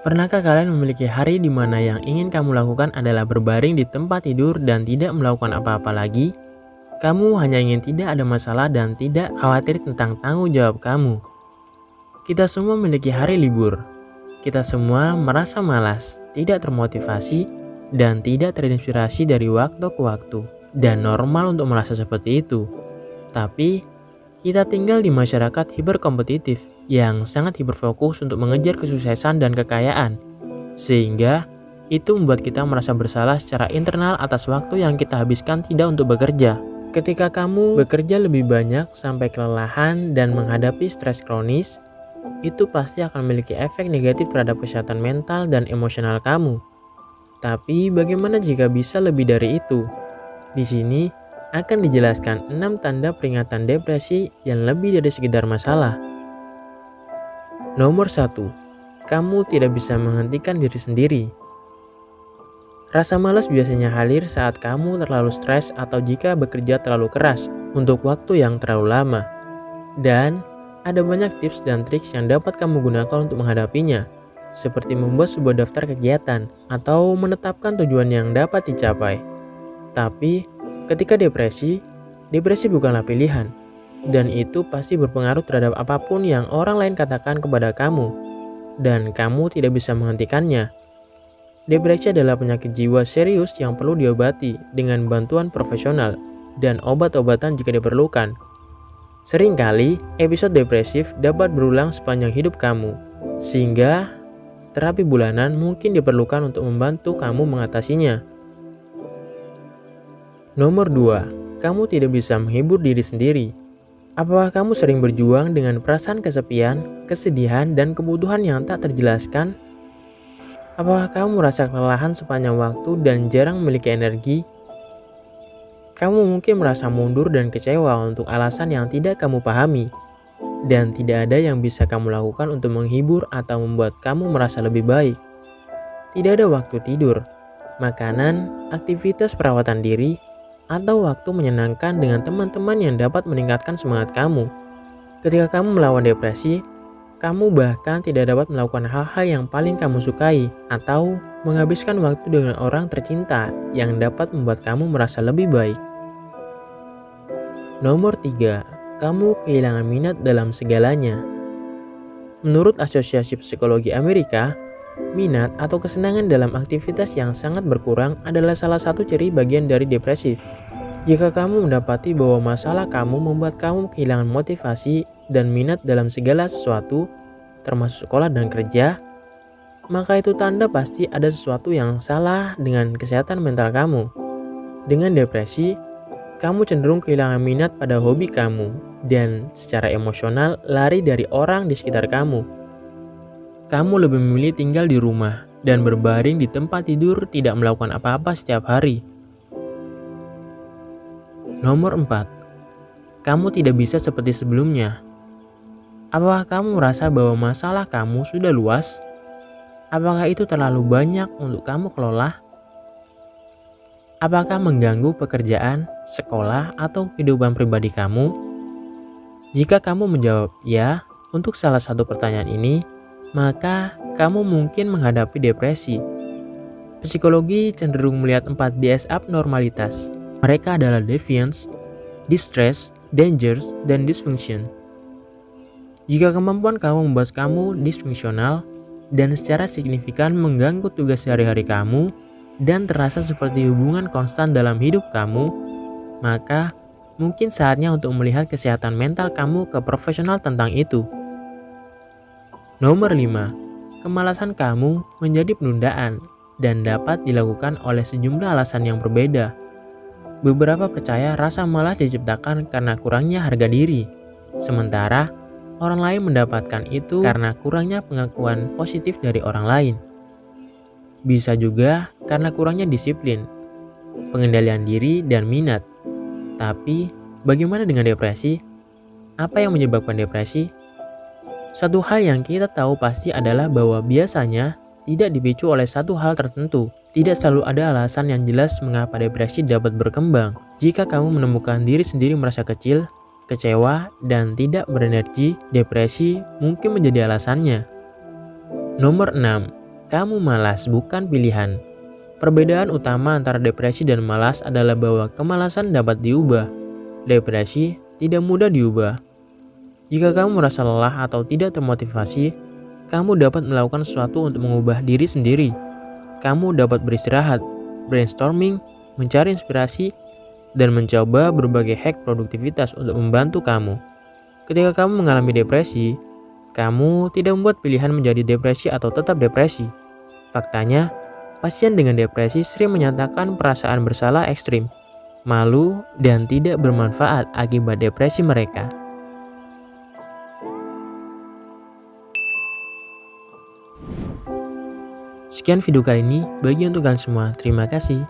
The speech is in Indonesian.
Pernahkah kalian memiliki hari di mana yang ingin kamu lakukan adalah berbaring di tempat tidur dan tidak melakukan apa-apa lagi? Kamu hanya ingin tidak ada masalah dan tidak khawatir tentang tanggung jawab kamu. Kita semua memiliki hari libur. Kita semua merasa malas, tidak termotivasi, dan tidak terinspirasi dari waktu ke waktu. Dan normal untuk merasa seperti itu. Tapi, kita tinggal di masyarakat hiperkompetitif yang sangat hiperfokus untuk mengejar kesuksesan dan kekayaan. Sehingga, itu membuat kita merasa bersalah secara internal atas waktu yang kita habiskan tidak untuk bekerja. Ketika kamu bekerja lebih banyak sampai kelelahan dan menghadapi stres kronis, itu pasti akan memiliki efek negatif terhadap kesehatan mental dan emosional kamu. Tapi bagaimana jika bisa lebih dari itu? Di sini akan dijelaskan 6 tanda peringatan depresi yang lebih dari sekedar masalah. Nomor 1. Kamu tidak bisa menghentikan diri sendiri. Rasa malas biasanya hadir saat kamu terlalu stres atau jika bekerja terlalu keras untuk waktu yang terlalu lama. Dan ada banyak tips dan triks yang dapat kamu gunakan untuk menghadapinya, seperti membuat sebuah daftar kegiatan atau menetapkan tujuan yang dapat dicapai. Tapi, ketika depresi bukanlah pilihan, dan itu pasti berpengaruh terhadap apapun yang orang lain katakan kepada kamu, dan kamu tidak bisa menghentikannya. Depresi adalah penyakit jiwa serius yang perlu diobati dengan bantuan profesional dan obat-obatan jika diperlukan. Seringkali, episode depresif dapat berulang sepanjang hidup kamu, sehingga terapi bulanan mungkin diperlukan untuk membantu kamu mengatasinya. Nomor 2. Kamu tidak bisa menghibur diri sendiri. Apakah kamu sering berjuang dengan perasaan kesepian, kesedihan, dan kebutuhan yang tak terjelaskan? Apakah kamu merasa kelelahan sepanjang waktu dan jarang memiliki energi? Kamu mungkin merasa mundur dan kecewa untuk alasan yang tidak kamu pahami, dan tidak ada yang bisa kamu lakukan untuk menghibur atau membuat kamu merasa lebih baik. Tidak ada waktu tidur, makanan, aktivitas perawatan diri, atau waktu menyenangkan dengan teman-teman yang dapat meningkatkan semangat kamu. Ketika kamu melawan depresi, kamu bahkan tidak dapat melakukan hal-hal yang paling kamu sukai atau menghabiskan waktu dengan orang tercinta yang dapat membuat kamu merasa lebih baik. Nomor 3. Kamu kehilangan minat dalam segalanya. Menurut Asosiasi Psikologi Amerika, minat atau kesenangan dalam aktivitas yang sangat berkurang adalah salah satu ciri bagian dari depresif. Jika kamu mendapati bahwa masalah kamu membuat kamu kehilangan motivasi dan minat dalam segala sesuatu, termasuk sekolah dan kerja, maka itu tanda pasti ada sesuatu yang salah dengan kesehatan mental kamu. Dengan depresi, kamu cenderung kehilangan minat pada hobi kamu dan secara emosional lari dari orang di sekitar kamu. Kamu lebih memilih tinggal di rumah dan berbaring di tempat tidur tidak melakukan apa-apa setiap hari. Nomor 4. Kamu tidak bisa seperti sebelumnya. Apakah kamu merasa bahwa masalah kamu sudah luas? Apakah itu terlalu banyak untuk kamu kelola? Apakah mengganggu pekerjaan, sekolah, atau kehidupan pribadi kamu? Jika kamu menjawab ya untuk salah satu pertanyaan ini, maka kamu mungkin menghadapi depresi. Psikologi cenderung melihat 4 Ds abnormalitas. Mereka adalah deviance, distress, dangers, dan dysfunction. Jika kemampuan kamu membuat kamu disfungsional dan secara signifikan mengganggu tugas sehari-hari kamu dan terasa seperti hubungan konstan dalam hidup kamu, maka mungkin saatnya untuk melihat kesehatan mental kamu ke profesional tentang itu. Nomor 5. Kemalasan kamu menjadi penundaan dan dapat dilakukan oleh sejumlah alasan yang berbeda. Beberapa percaya rasa malas diciptakan karena kurangnya harga diri, sementara orang lain mendapatkan itu karena kurangnya pengakuan positif dari orang lain. Bisa juga karena kurangnya disiplin, pengendalian diri, dan minat. Tapi, bagaimana dengan depresi? Apa yang menyebabkan depresi? Satu hal yang kita tahu pasti adalah bahwa biasanya tidak dipicu oleh satu hal tertentu. Tidak selalu ada alasan yang jelas mengapa depresi dapat berkembang. Jika kamu menemukan diri sendiri merasa kecil, kecewa, dan tidak berenergi, depresi mungkin menjadi alasannya. Nomor 6. Kamu malas, bukan pilihan. Perbedaan utama antara depresi dan malas adalah bahwa kemalasan dapat diubah. Depresi tidak mudah diubah. Jika kamu merasa lelah atau tidak termotivasi, kamu dapat melakukan sesuatu untuk mengubah diri sendiri. Kamu dapat beristirahat, brainstorming, mencari inspirasi, dan mencoba berbagai hack produktivitas untuk membantu kamu. Ketika kamu mengalami depresi, kamu tidak membuat pilihan menjadi depresi atau tetap depresi. Faktanya, pasien dengan depresi sering menyatakan perasaan bersalah ekstrim, malu, dan tidak bermanfaat akibat depresi mereka. Sekian video kali ini, bagi untuk kalian semua, terima kasih.